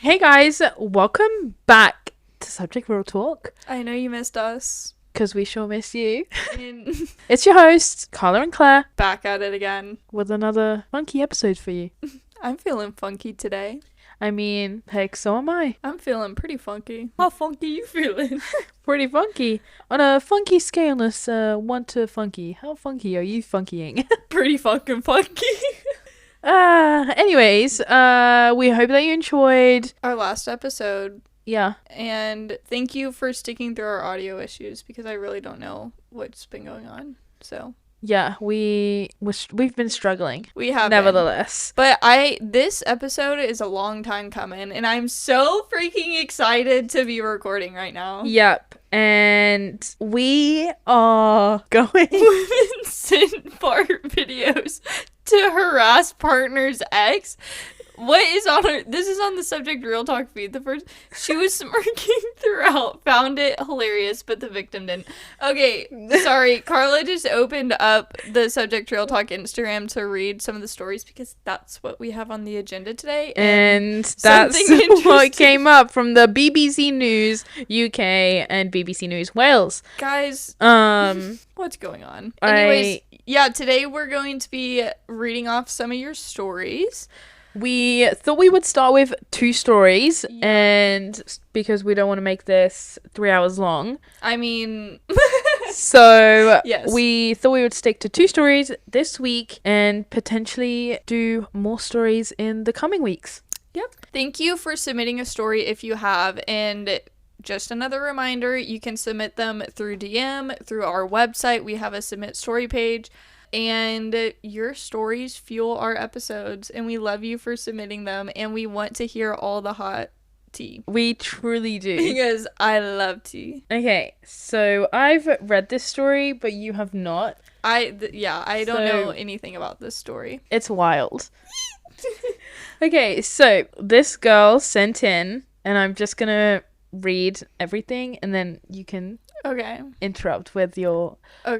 Hey guys, welcome back to Subject Real Talk, I know you missed us. because we sure miss you. And It's your hosts, Carla and Claire, back at it again. with another funky episode for you. I'm feeling funky today. I mean, heck, so am I. I'm feeling pretty funky. How funky you feeling? Pretty funky. On a funky scale of 1 to funky, how funky are you funkying? Pretty fucking funky. Anyways, we hope that you enjoyed. Our last episode. Yeah. And thank you for sticking through our audio issues because I really don't know what's been going on. So Yeah, we've been struggling. we have Nevertheless. But this episode is a long time coming and I'm so freaking excited to be recording right now. Yep. And we are going Women send fart videos to harass partner's ex. What is on her? This is on the Subject Real Talk feed. She was smirking throughout, found it hilarious, but the victim didn't. Okay, sorry. Carla just opened up the Subject Real Talk Instagram to read some of the stories because that's what we have on the agenda today. And that's what came up from the BBC News UK and BBC News Wales. Guys, what's going on? Anyways, today we're going to be reading off some of your stories. We thought we would start with 2 stories, and because we don't want to make this 3 hours long. I mean, so yes. We thought we would stick to 2 stories this week and potentially do more stories in the coming weeks. Yep. Thank you for submitting a story if you have, and just another reminder, you can submit them through DM, through our website. We have a submit story page. And your stories fuel our episodes, and we love you for submitting them, and we want to hear all the hot tea. We truly do. Because I love tea. Okay, so I've read this story, but you have not. I don't know anything about this story. It's wild. Okay, so this girl sent in, and I'm just gonna read everything, and then you can interrupt with your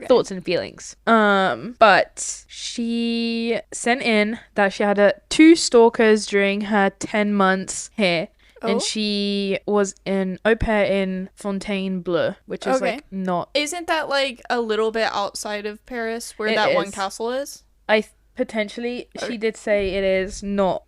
thoughts and feelings. But she sent in that she had 2 stalkers during her 10 months here. And she was an au pair in Fontainebleau, which is like not... Isn't that like a little bit outside of Paris where that one castle is? Potentially, she did say it is not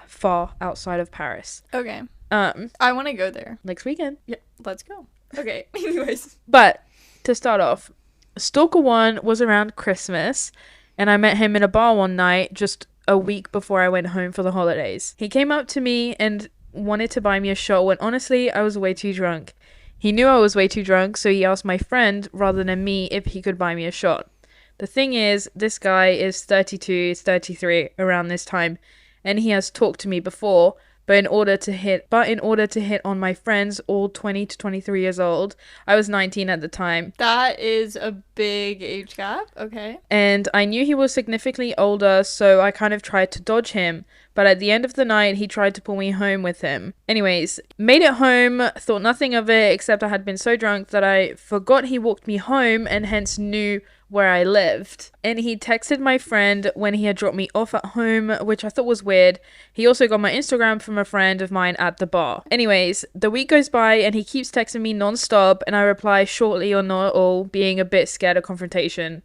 far outside of Paris. Okay. I want to go there. Next weekend. Yeah, let's go. Okay, anyways. But to start off, Stalker 1 was around Christmas, and I met him in a bar one night just a week before I went home for the holidays. He came up to me and wanted to buy me a shot when honestly I was way too drunk. He knew I was way too drunk, so he asked my friend rather than me if he could buy me a shot. The thing is, this guy is 32, 33 around this time, and he has talked to me before. But in order to hit on my friends, all 20 to 23 years old, I was 19 at the time. That is a big age gap. Okay. And I knew he was significantly older, so I kind of tried to dodge him. But at the end of the night, he tried to pull me home with him. Anyways, made it home, thought nothing of it, except I had been so drunk that I forgot he walked me home and hence knew where I lived. And he texted my friend when he had dropped me off at home, which I thought was weird. He also got my Instagram from a friend of mine at the bar. Anyways, the week goes by and he keeps texting me non-stop, and I reply shortly or not at all, being a bit scared of confrontation.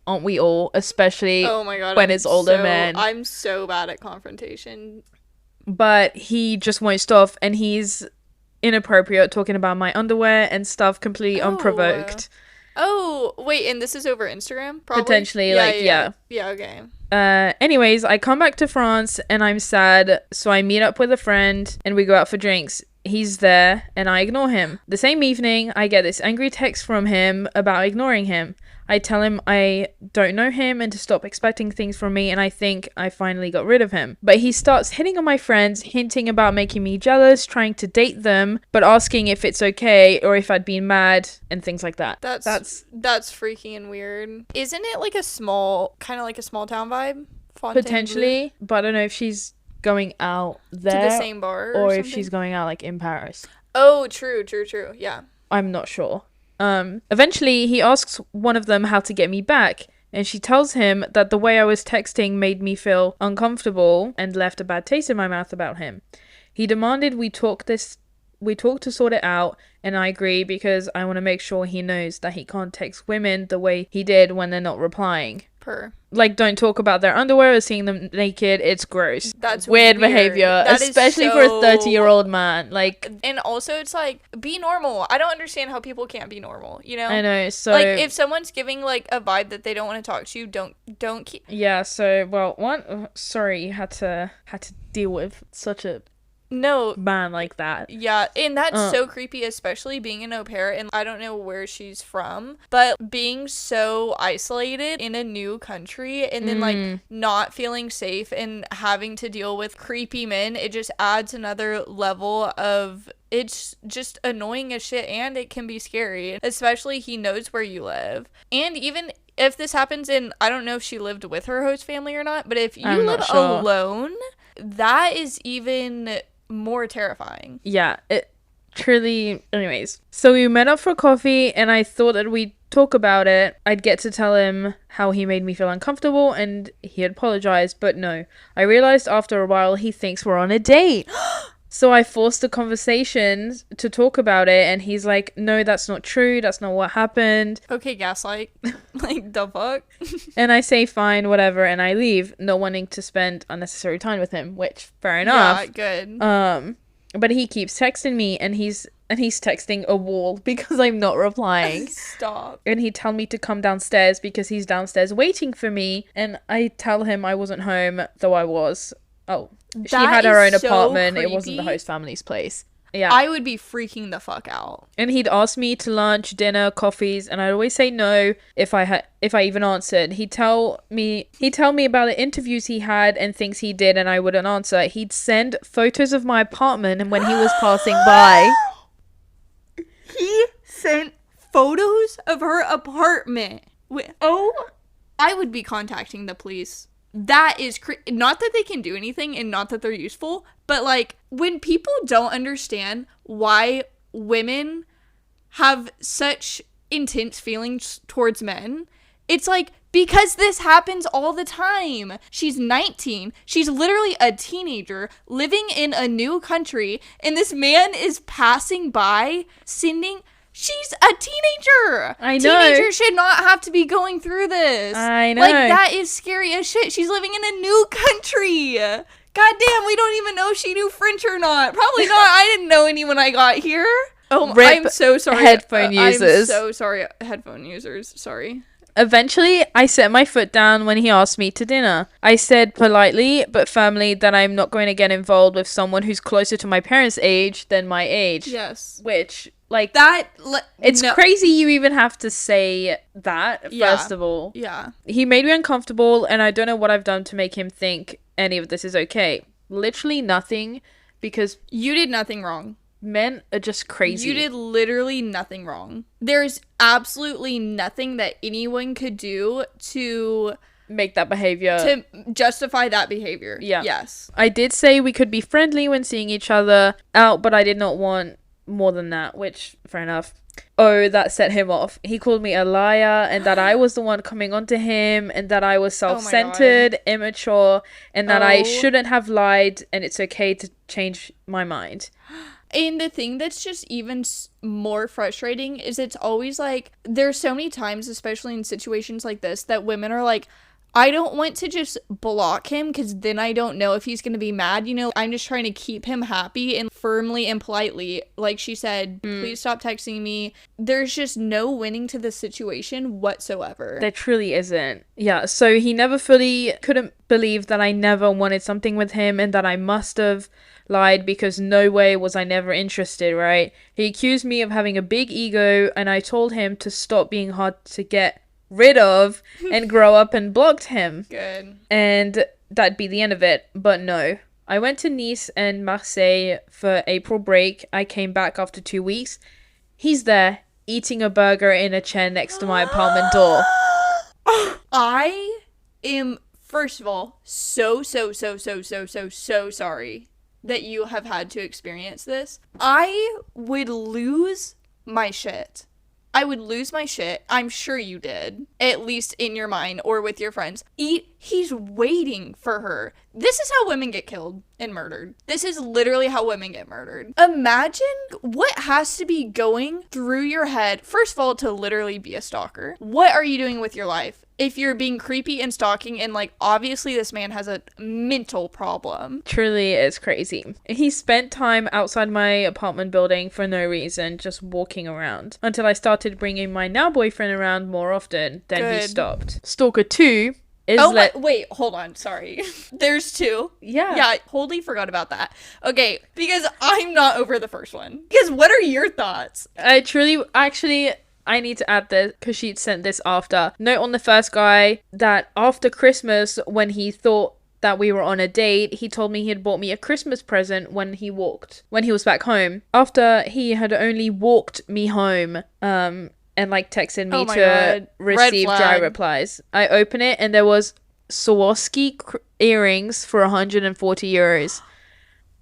Aren't we all? Especially when it's older men. I'm so bad at confrontation. But he just won't stop, and he's inappropriate, talking about my underwear and stuff completely unprovoked. Oh, wait, and this is over Instagram? Probably? Potentially, yeah. Yeah, okay. Anyways, I come back to France, and I'm sad, so I meet up with a friend, and we go out for drinks. He's there, and I ignore him. The same evening, I get this angry text from him about ignoring him. I tell him I don't know him and to stop expecting things from me, and I think I finally got rid of him. But he starts hitting on my friends, hinting about making me jealous, trying to date them, but asking if it's okay or if I'd been mad and things like that. That's freaking weird. Isn't it like a small town vibe? Potentially, but I don't know if she's going out there to the same bar or if she's going out like in Paris. Oh, true. Yeah. I'm not sure. Eventually he asks one of them how to get me back, and she tells him that the way I was texting made me feel uncomfortable and left a bad taste in my mouth about him. He demanded we talk to sort it out, and I agree because I want to make sure he knows that he can't text women the way he did when they're not replying. Like, don't talk about their underwear or seeing them naked. It's gross. That's weird behavior, that especially for a 30-year-old man. Like, and also it's like, be normal. I don't understand how people can't be normal, you know? I know. So like, if someone's giving like a vibe that they don't want to talk to you, don't keep. Yeah. So sorry, you had to deal with such a man like that. Yeah, and that's so creepy, especially being an au pair, and I don't know where she's from, but being so isolated in a new country and then like not feeling safe and having to deal with creepy men, it just adds another level of, it's just annoying as shit, and it can be scary, especially he knows where you live. And even if this happens, and I don't know if she lived with her host family or not, but if you live alone, that is even more terrifying. Yeah, it truly. Anyways, so we met up for coffee, and I thought that we'd talk about it. I'd get to tell him how he made me feel uncomfortable, and he apologized, but no. I realized after a while he thinks we're on a date. So I forced the conversation to talk about it, and he's like, no, that's not true. That's not what happened. Okay, gaslight. Like, the fuck? And I say, fine, whatever, and I leave, not wanting to spend unnecessary time with him, which, fair enough. Yeah, good. But he keeps texting me, and he's texting a wall because I'm not replying. Stop. And he'd tell me to come downstairs because he's downstairs waiting for me, and I tell him I wasn't home, though I was. Oh, she had her own apartment. It wasn't the host family's place. Yeah. I would be freaking the fuck out. And he'd ask me to lunch, dinner, coffees, and I'd always say no if I even answered. He'd tell me about the interviews he had and things he did, and I wouldn't answer. He'd send photos of my apartment and when he was passing by. He sent photos of her apartment. I would be contacting the police. That is not that they can do anything and not that they're useful, but like, when people don't understand why women have such intense feelings towards men, it's like, because this happens all the time. She's 19. She's literally a teenager living in a new country, and this man is passing by sending... She's a teenager. I know. Teenagers should not have to be going through this. I know. Like, that is scary as shit. She's living in a new country. Goddamn, we don't even know if she knew French or not. Probably not. I didn't know any when I got here. Oh, I'm so sorry. Headphone users. I'm so sorry, headphone users. Sorry. Eventually, I set my foot down when he asked me to dinner. I said politely but firmly that I'm not going to get involved with someone who's closer to my parents' age than my age. Yes. Which, like, it's crazy you even have to say that, first of all. Yeah. He made me uncomfortable, and I don't know what I've done to make him think any of this is okay. Literally nothing, because... You did nothing wrong. Men are just crazy. You did literally nothing wrong. There's absolutely nothing that anyone could do to make that behavior, to justify that behavior. Yeah. Yes. I did say we could be friendly when seeing each other out, but I did not want more than that, which, fair enough. Oh, that set him off. He called me a liar, and that I was the one coming onto him, and that I was self-centered, immature, and that I shouldn't have lied, and it's okay to change my mind. And the thing that's just even more frustrating is it's always like, there's so many times, especially in situations like this, that women are like, I don't want to just block him because then I don't know if he's going to be mad. You know, I'm just trying to keep him happy, and firmly and politely, like she said, please stop texting me. There's just no winning to this situation whatsoever. There truly isn't. Yeah, so he never fully couldn't believe that I never wanted something with him and that I must have lied because no way was I never interested, right? He accused me of having a big ego, and I told him to stop being hard to get rid of and grow up, and blocked him. Good. And that'd be the end of it, but no. I went to Nice and Marseille for April break. I came back after 2 weeks. He's there, eating a burger in a chair next to my apartment door. I am, first of all, so sorry that you have had to experience this. I would lose my shit. I would lose my shit. I'm sure you did, at least in your mind or with your friends. He's waiting for her. This is how women get killed and murdered. This is literally how women get murdered. Imagine what has to be going through your head, first of all, to literally be a stalker. What are you doing with your life? If you're being creepy and stalking, and like, obviously this man has a mental problem. Truly, it's crazy. He spent time outside my apartment building for no reason, just walking around, until I started bringing my now boyfriend around more often. Then he stopped. Stalker 2 is wait, hold on, sorry. There's 2. Yeah. Yeah, I totally forgot about that. Okay, because I'm not over the first one. Because what are your thoughts? I need to add this because she sent this after. Note on the first guy that after Christmas, when he thought that we were on a date, he told me he had bought me a Christmas present when he was back home. After he had only walked me home, and like texted me to receive dry replies. I open it and there was Swarovski earrings for 140 euros.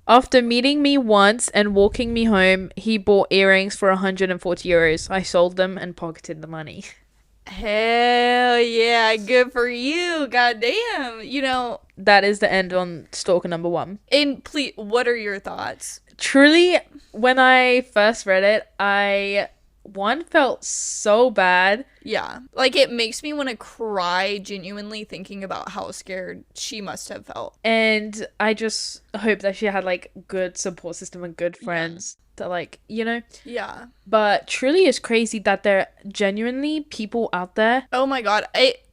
After meeting me once and walking me home, he bought earrings for 140 euros. I sold them and pocketed the money. Hell yeah, good for you. Goddamn. You know, that is the end on stalker number 1. And please, what are your thoughts? Truly, when I first read it, one felt so bad. Yeah. Like, it makes me want to cry genuinely thinking about how scared she must have felt. And I just hope that she had, like, good support system and good friends that, like, you know? Yeah. But truly it's crazy that there are genuinely people out there. Oh my god.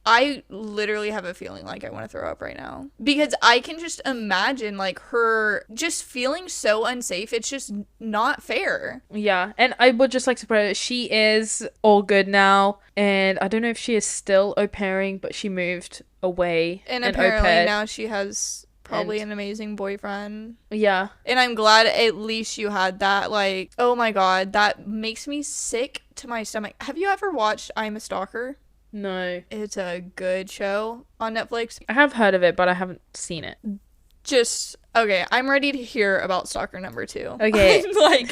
I literally have a feeling like I want to throw up right now. Because I can just imagine, like, her just feeling so unsafe. It's just not fair. Yeah. And I would just like to put it, she is all good now. And I don't know if she is still au pairing, but she moved away. And apparently now she has probably an amazing boyfriend. Yeah. And I'm glad at least you had that. Like, oh my god, that makes me sick to my stomach. Have you ever watched I'm a Stalker? No. It's a good show on Netflix. I have heard of it, but I haven't seen it. Okay, I'm ready to hear about Stalker number 2. Okay.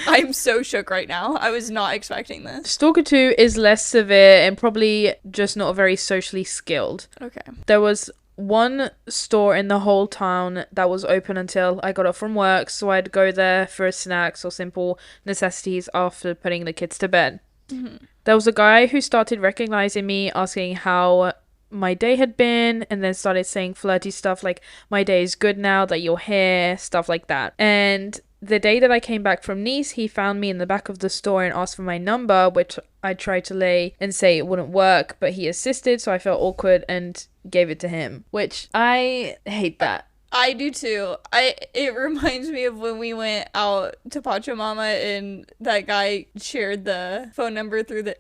I'm so shook right now. I was not expecting this. Stalker 2 is less severe and probably just not very socially skilled. Okay. There was one store in the whole town that was open until I got off from work, so I'd go there for snacks or simple necessities after putting the kids to bed. Mm-hmm. There was a guy who started recognizing me, asking how my day had been, and then started saying flirty stuff like, my day is good now that you're here, stuff like that. And the day that I came back from Nice, he found me in the back of the store and asked for my number, which I tried to lay and say it wouldn't work, but he insisted, so I felt awkward and gave it to him, which I hate that. I do too. It reminds me of when we went out to Pachamama and that guy shared the phone number through the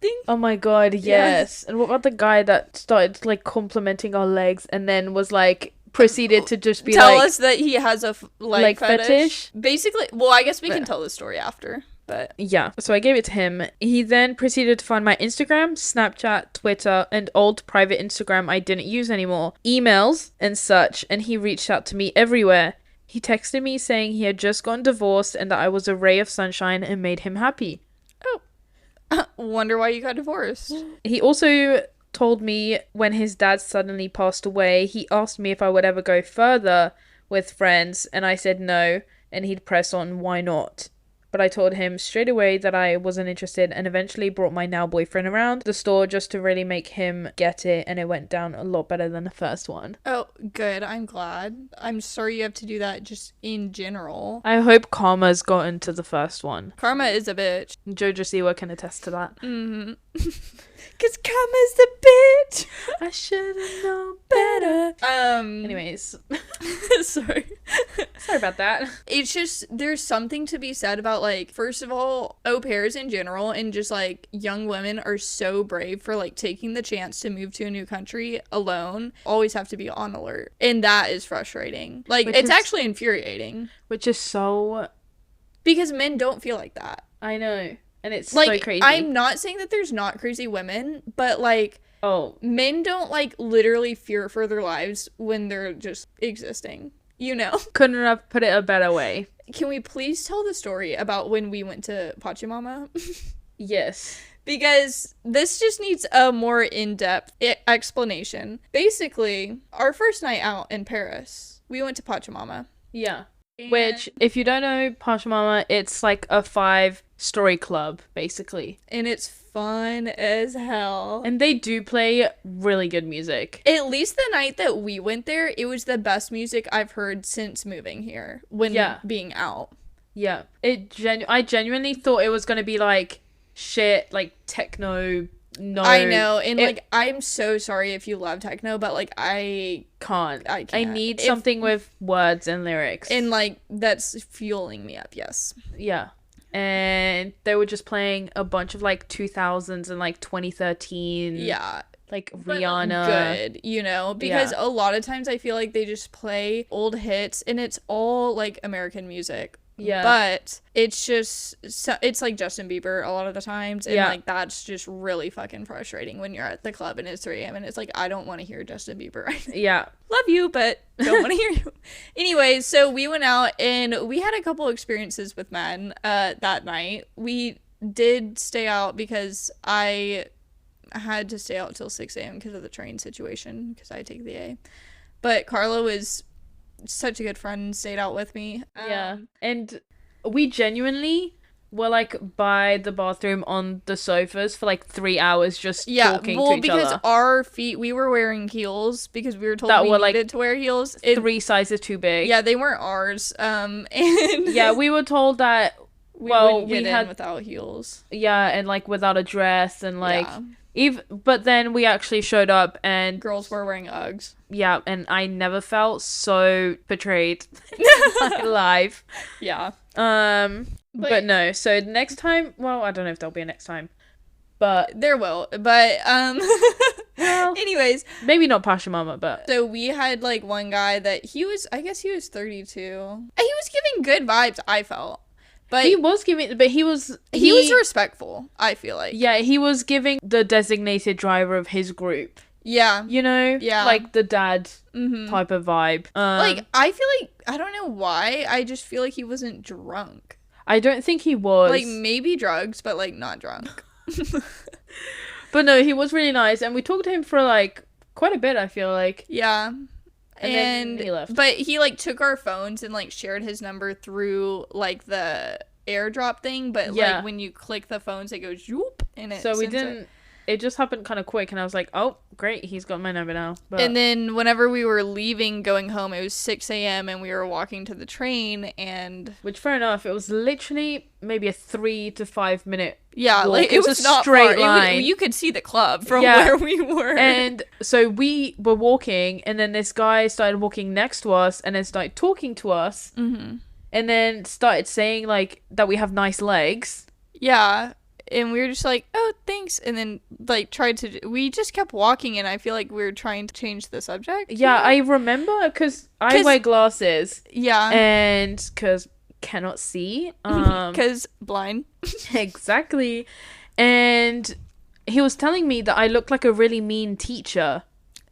thing. Oh my god, yes. And what about the guy that started like complimenting our legs and then was like proceeded to just be tell us that he has a leg fetish? Basically, well, I guess we can tell the story after. But yeah, so I gave it to him. He then proceeded to find my Instagram, Snapchat, Twitter, and old private Instagram I didn't use anymore, emails and such, and he reached out to me everywhere. He texted me saying he had just gotten divorced and that I was a ray of sunshine and made him happy. Oh, wonder why you got divorced. He also told me when his dad suddenly passed away, he asked me if I would ever go further with friends, and I said no, and he'd press on why not. But I told him straight away that I wasn't interested and eventually brought my now boyfriend around the store just to really make him get it, and it went down a lot better than the first one. Oh, good. I'm glad. I'm sorry you have to do that just in general. I hope Karma's gotten to the first one. Karma is a bitch. Jojo Siwa can attest to that. Mm-hmm. Because Karma's the bitch. I should've known better. Anyways. Sorry about that. It's just, there's something to be said about, like, first of all, au pairs in general and just, like, young women are so brave for, like, taking the chance to move to a new country alone. Always have to be on alert. And that is frustrating. Like, it's actually infuriating. Which is so... Because men don't feel like that. I know. And it's like, so crazy. I'm not saying that there's not crazy women, but, like... Oh. Men don't, like, literally fear for their lives when they're just existing. You know? Couldn't have put it a better way. Can we please tell the story about when we went to Pachamama? Yes. Because this just needs a more in-depth explanation. Basically, our first night out in Paris, we went to Pachamama. Yeah. Which, if you don't know Pachamama, it's like a 5-story club, basically. And it's fun as hell. And they do play really good music. At least the night that we went there, it was the best music I've heard since moving here when being out. Yeah. I genuinely thought it was going to be like shit, like techno. No, I know, and like I'm so sorry if you love techno, but like I can't. I need something with words and lyrics, and like that's fueling me up. Yes. Yeah. And they were just playing a bunch of like 2000s and like 2013. Yeah. Like Rihanna. Good, you know, because a lot of times I feel like they just play old hits and it's all like American music. Yeah. But it's just, it's like Justin Bieber a lot of the times. And like that's just really fucking frustrating when you're at the club and it's 3 a.m. and it's like, I don't want to hear Justin Bieber right now. Yeah. Love you, but don't want to hear you. Anyways, so we went out and we had a couple experiences with men that night. We did stay out because I had to stay out till 6 a.m. because of the train situation because I take the A. But Carla was such a good friend and stayed out with me. Yeah. And we genuinely were like by the bathroom on the sofas for like 3 hours just talking to each other. Because our feet, we were wearing heels because we were told we needed to wear heels. 3 sizes too big. Yeah, they weren't ours. And yeah, we were told that we had in without heels. Yeah, and like without a dress and like but then we actually showed up and girls were wearing Uggs. Yeah, and I never felt so betrayed in my life. Yeah. But no. So next time, well, I don't know if there'll be a next time, but there will. But well, anyways, maybe not Pachamama, but so we had like one guy that I guess he was 32. He was giving good vibes. I felt. But he was respectful, I feel like. Yeah, he was giving the designated driver of his group. Yeah. You know? Yeah. Like the dad type of vibe. Like, I feel like, I don't know why, I just feel like he wasn't drunk. I don't think he was. Like, maybe drugs, but like not drunk. But no, he was really nice. And we talked to him for like quite a bit, I feel like. Yeah. And then he left. But he like took our phones and like shared his number through like the airdrop thing, but like when you click the phones it goes zoop and it so we didn't it just happened kind of quick and I was like, oh great, he's got my number now. But and then whenever we were leaving going home, it was 6 a.m. and we were walking to the train, and which fair enough, it was literally maybe a 3 to 5 minute walk. Like it was a straight line. You could see the club from where we were. And so we were walking and then this guy started walking next to us and then started talking to us and then started saying like that we have nice legs. Yeah. And we were just like, oh, thanks. And then, like, we just kept walking, and I feel like we were trying to change the subject. Yeah, I remember, because I wear glasses. Yeah. And, because cannot see. Because blind. Exactly. And he was telling me that I look like a really mean teacher.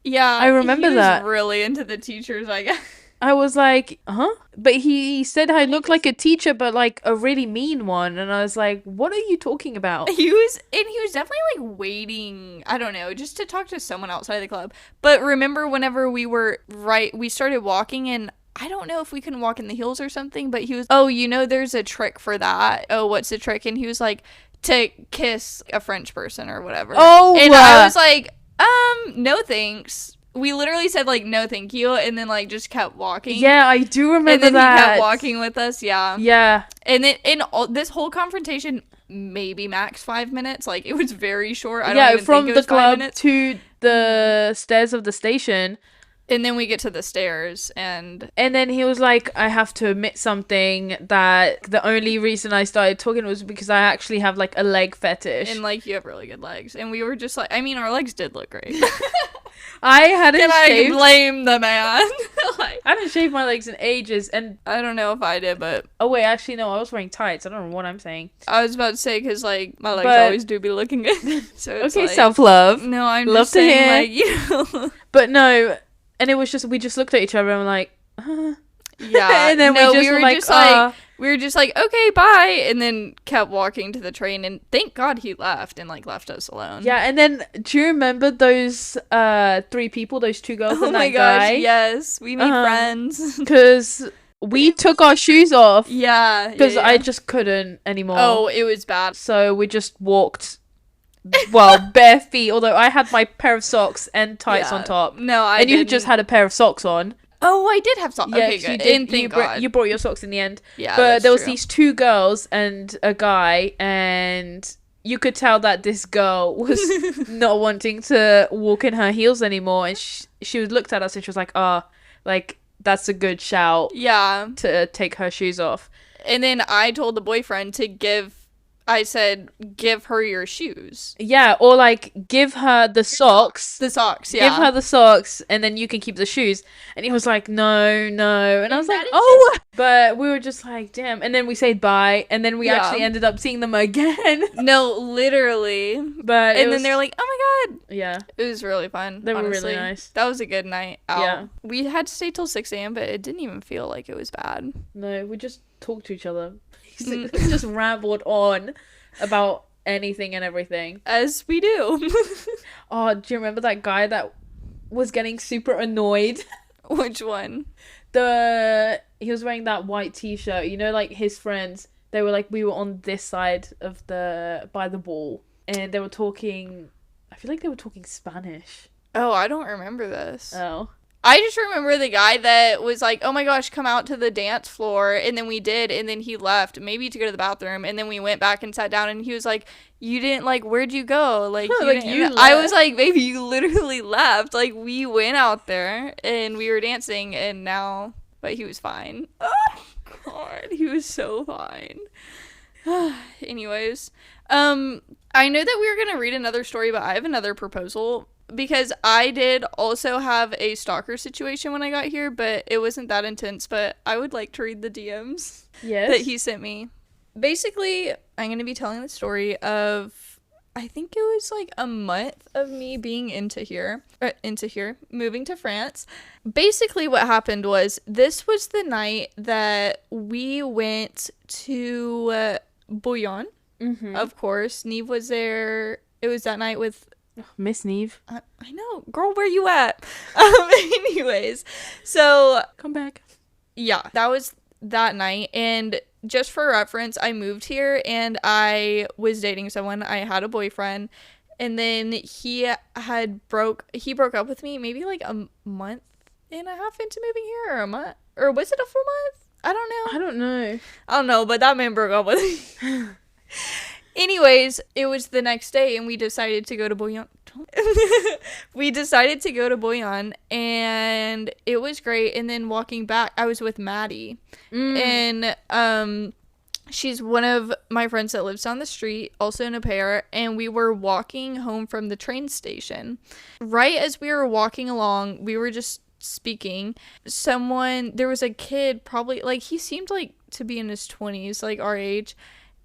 Yeah. I remember that. He was really into the teachers, I guess. I was like, huh? But he said I look like a teacher, but like a really mean one. And I was like, what are you talking about? He was definitely like waiting, I don't know, just to talk to someone outside the club. But remember whenever we started walking, and I don't know if we couldn't walk in the heels or something, but he was, oh, you know, there's a trick for that. Oh, what's the trick? And he was like, to kiss a French person or whatever. Oh, and I was like, no thanks. We literally said, like, no thank you, and then, like, just kept walking. Yeah, I do remember that. And then he kept walking with us, yeah. Yeah. And then, this whole confrontation, maybe max 5 minutes. Like, it was very short. I don't even think it was 5 minutes. From the club to the stairs of the station. And then we get to the stairs, and then he was like, I have to admit something, that the only reason I started talking was because I actually have, like, a leg fetish. And, like, you have really good legs. And we were just like, I mean, our legs did look great. I hadn't shaved. I blame the man? I hadn't shaved my legs in ages, and I don't know if I did, but oh wait, actually no, I was wearing tights. I don't know what I'm saying. I was about to say, because like my legs always do be looking good. So it's okay, like, self-love. No, I'm love just saying, like, you know. But no, and it was just, we just looked at each other and were like, Yeah. And then no, we were like, we were just like, okay, bye, and then kept walking to the train, and thank God he left and like left us alone. yeah. And then do you remember those 3 people, those 2 girls Oh and that my gosh, guy? yes, we made friends. Because we took our shoes off. Yeah. Because yeah. I just couldn't anymore. Oh, it was bad. So we just walked, well, bare feet. Although I had my pair of socks and tights on top. No, and you just had a pair of socks on. Oh, I did have socks. Yeah, okay, good. And thank God. You brought your socks in the end. Yeah, but there was true. these 2 girls and a guy, and you could tell that this girl was not wanting to walk in her heels anymore, and she looked at us and she was like, like, that's a good shout. Yeah. To take her shoes off. And then I told the boyfriend to give her your shoes. Yeah, or like give her the socks. The socks, yeah. Give her the socks and then you can keep the shoes. And he was like, no. And I was like, oh. But we were just like, damn. And then we said bye. And then we actually ended up seeing them again. No, literally. But then they're like, oh my God. Yeah. It was really fun. They were honestly. really nice. That was a good night out. Yeah. We had to stay till 6 a.m., but it didn't even feel like it was bad. No, we just talked to each other. Just rambled on about anything and everything. As we do. Oh, do you remember that guy that was getting super annoyed? Which one? He was wearing that white t-shirt. You know, like his friends, they were like, we were on this side of by the wall. And they were talking, I feel like they were talking Spanish. Oh, I don't remember this. Oh. I just remember the guy that was like, oh my gosh, come out to the dance floor. And then we did. And then he left, maybe to go to the bathroom. And then we went back and sat down. And he was like, you didn't, like, where'd you go? Like, I was like, baby, you literally left. Like, we went out there and we were dancing. And now, but he was fine. Oh, God. He was so fine. Anyways, I know that we were going to read another story, but I have another proposal. Because I did also have a stalker situation when I got here, but it wasn't that intense. But I would like to read the DMs that he sent me. Basically, I'm going to be telling the story of, I think it was like a month of me being moving to France. Basically, what happened was, this was the night that we went to Bouillon. Mm-hmm. Of course, Neve was there. It was that night with... Miss Neve. I know. Girl, where you at? Anyways, so... Come back. Yeah, that was that night. And just for reference, I moved here and I was dating someone. I had a boyfriend. And then he broke up with me maybe like a month and a half into moving here, or a month. Or was it a full month? I don't know, but that man broke up with me. Anyways, it was the next day and we decided to go to Bouillon. And it was great. And then walking back, I was with Maddie. And she's one of my friends that lives down the street, also an au pair, and we were walking home from the train station. Right as we were walking along, we were just speaking. There was a kid, probably, like, he seemed like to be in his 20s, like our age.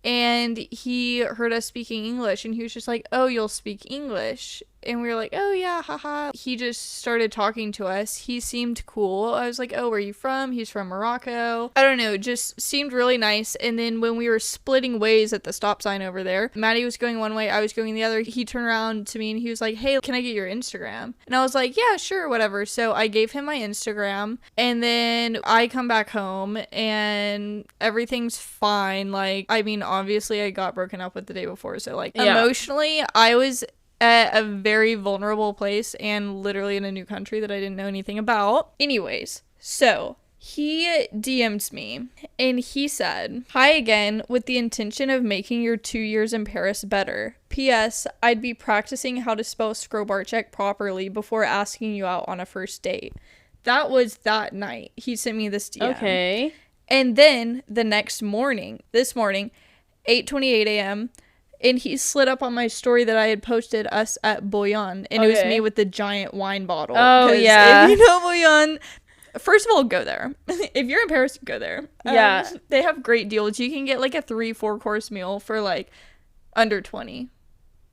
And he heard us speaking English and he was just like, oh, you'll speak English. And we were like, oh, yeah, haha. He just started talking to us. He seemed cool. I was like, oh, where are you from? He's from Morocco. I don't know, just seemed really nice. And then when we were splitting ways at the stop sign over there, Maddie was going one way, I was going the other. He turned around to me and he was like, hey, can I get your Instagram? And I was like, yeah, sure, whatever. So I gave him my Instagram. And then I come back home and everything's fine. Like, I mean, obviously I got broken up with the day before. So, like, emotionally, I was at a very vulnerable place and literally in a new country that I didn't know anything about. Anyways, so he DM'd me and he said, hi again, with the intention of making your 2 years in Paris better. P.S. I'd be practicing how to spell Skrobarczyk properly before asking you out on a first date. That was that night. He sent me this DM. Okay. And then the next morning, 8:28 a.m., and he slid up on my story that I had posted us at Bouillon. And it was me with the giant wine bottle. Oh, yeah. If you know Bouillon, first of all, go there. If you're in Paris, go there. Yeah. They have great deals. You can get like a 3-4 course meal for like under 20.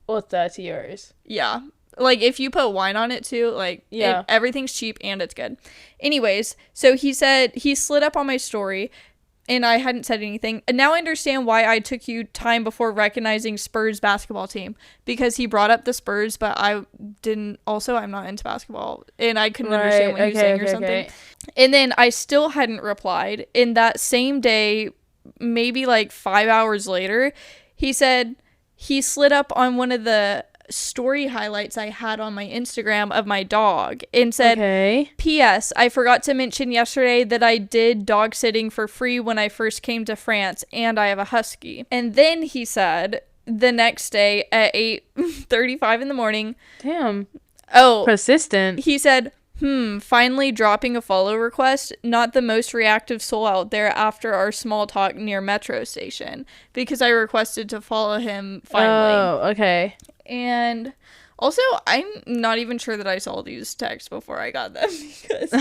Or 30 euros. Yeah. Like, if you put wine on it too, like, Yeah. everything's cheap and it's good. Anyways, so he said he slid up on my story and I hadn't said anything. And now I understand why I took you time before recognizing Spurs basketball team, because he brought up the Spurs, but I didn't. Also, I'm not into basketball and I couldn't understand what he was saying or something. And then I still hadn't replied. In that same day, maybe like 5 hours later, he said he slid up on one of the story highlights I had on my Instagram of my dog and said, P.S. I forgot to mention yesterday that I did dog sitting for free when I first came to France, and I have a husky. And then he said the next day at 8:35 in the morning. Damn. Oh. Persistent. He said, finally dropping a follow request. Not the most reactive soul out there after our small talk near metro station, because I requested to follow him finally. Oh, okay. And also, I'm not even sure that I saw these texts before I got them, because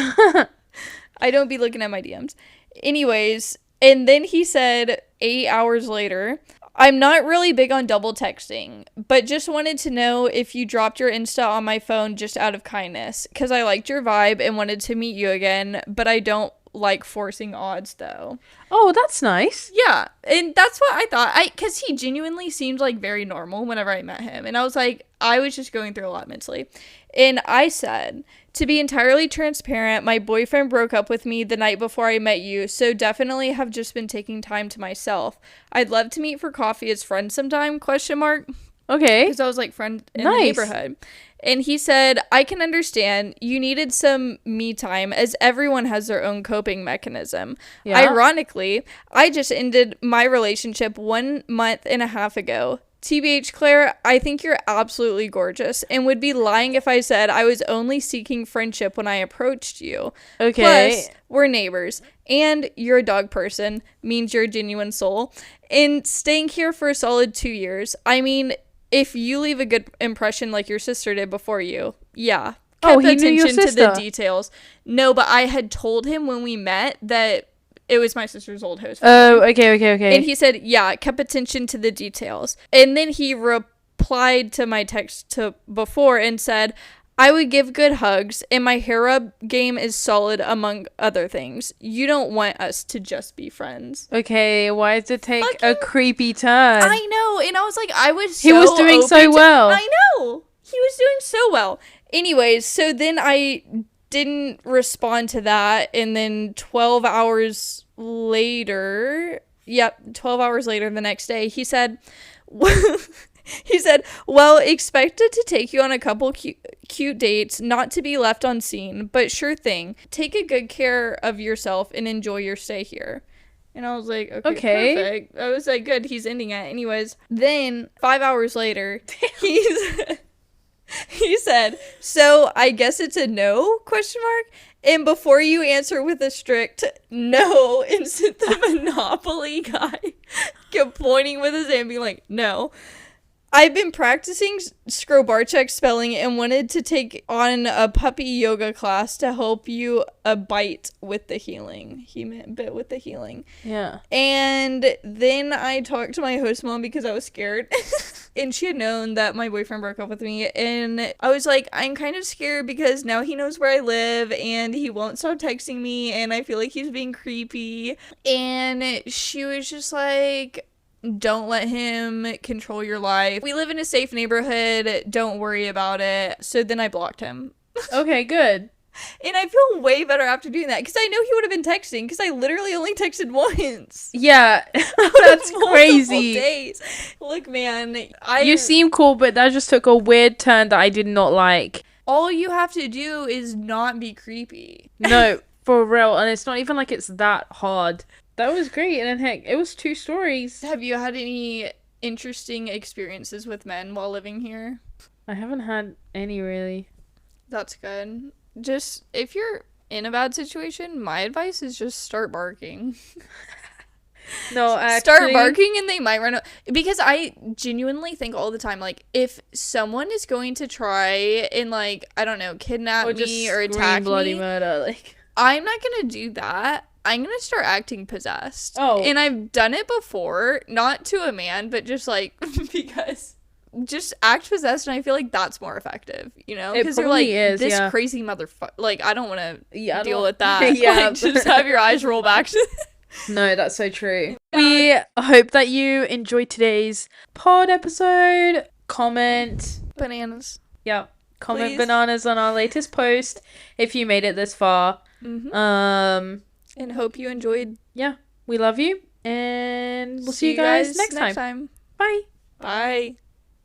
I don't be looking at my DMs. Anyways, and then he said 8 hours later, I'm not really big on double texting, but just wanted to know if you dropped your Insta on my phone just out of kindness, because I liked your vibe and wanted to meet you again, but I don't like forcing odds though. Oh, that's nice. Yeah, and that's what I thought. Because he genuinely seemed like very normal whenever I met him, and I was like, I was just going through a lot mentally. And I said, to be entirely transparent, my boyfriend broke up with me the night before I met you, so definitely have just been taking time to myself. I'd love to meet for coffee as friends sometime, ? Okay. Because I was like friend in the neighborhood. And he said, I can understand you needed some me time, as everyone has their own coping mechanism. Yeah. Ironically, I just ended my relationship 1.5 months ago. TBH, Claire, I think you're absolutely gorgeous and would be lying if I said I was only seeking friendship when I approached you. Okay. Plus, we're neighbors, and you're a dog person, means you're a genuine soul. And staying here for a solid 2 years, I mean, if you leave a good impression like your sister did before you, yeah. Kept he knew your sister. To the details. No, but I had told him when we met that it was my sister's old host. Oh, okay. And he said, yeah, kept attention to the details. And then he replied to my text before and said, I would give good hugs, and my hair rub game is solid, among other things. You don't want us to just be friends. Okay, why does it take a creepy turn? I know, and I was like, he was doing so well. I know, he was doing so well. Anyways, so then I didn't respond to that, and then 12 hours later, 12 hours later the next day, he said... He said, well, expected to take you on a couple cute dates, not to be left unseen, but sure thing. Take a good care of yourself and enjoy your stay here. And I was like, okay. Perfect. I was like, good, he's ending it. Anyways, then 5 hours later, he said, so I guess it's a no, ? And before you answer with a strict no, and sent the Monopoly guy kept pointing with his hand, being like, no. I've been practicing Skrobarchek spelling and wanted to take on a puppy yoga class to help you a bite with the healing. He meant bit with the healing. Yeah. And then I talked to my host mom because I was scared. And she had known that my boyfriend broke up with me. And I was like, I'm kind of scared because now he knows where I live and he won't stop texting me. And I feel like he's being creepy. And she was just like... Don't let him control your life. We live in a safe neighborhood. Don't worry about it. So then I blocked him. Okay, good. And I feel way better after doing that because I know he would have been texting because I literally only texted once. Yeah, that's crazy. Days. Look, man. You seem cool, but that just took a weird turn that I did not like. All you have to do is not be creepy. No, for real. And it's not even like it's that hard. That was great, and then heck, it was 2 stories. Have you had any interesting experiences with men while living here? I haven't had any, really. That's good. Just, if you're in a bad situation, my advice is just start barking. No, actually... Start barking and they might run out. Because I genuinely think all the time, like, if someone is going to try and, like, I don't know, kidnap me or attack bloody me... murder, like... I'm not gonna do that. I'm gonna start acting possessed. Oh. And I've done it before, not to a man, but just like because just act possessed, and I feel like that's more effective, you know? It Because they're probably like, is, this yeah. crazy motherfucker. Like, I don't want to Yeah, I deal don't- with that. Yeah. Like, just have your eyes roll back. No, that's so true. We hope that you enjoyed today's pod episode. Comment. Bananas. Yeah. Comment Please. bananas on our latest post if you made it this far. Mm-hmm. And hope you enjoyed. Yeah. We love you. And we'll see you guys next time. Bye. Bye.